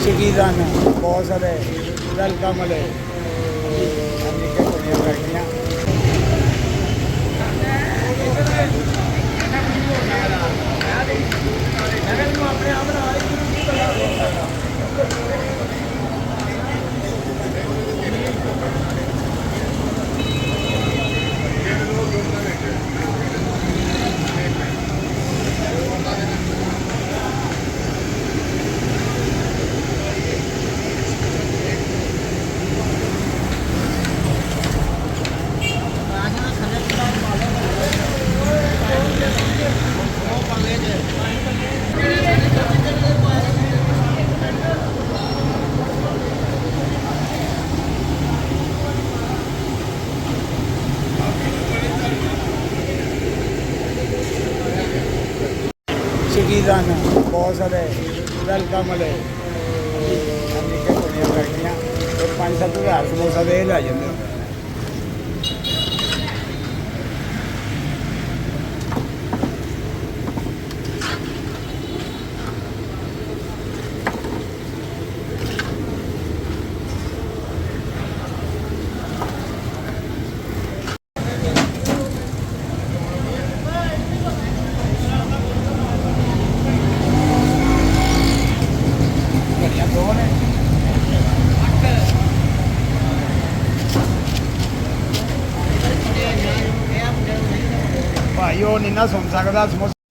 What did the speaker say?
ਸ਼ਹੀਦਾਂ ਬਹੁਤ ਸਾਰੇ ਵੈਲਕਮ ਵਾਲੇ ਨਿੱਕੇ ਕੁੜੀਆਂ ਬੈਠੀਆਂ ਸ਼ਹੀਦਾਂ ਬਹੁਤ ਸਾਰੇ ਵੈਲਕਮ ਵਾਲੇ ਨਿੱਕੇ ਕੁੜੀਆਂ ਬੈਠੀਆਂ ਤੇ 5-7 ਹਜ਼ਾਰ ਸਮੋਸਾ ਦੇ ਲੈ ਜਾਂਦੇ ਭਾਈ ਉਹ ਨਹੀਂ ਨਾ ਸੁਣ ਸਕਦਾ ਸਮੋਸਾ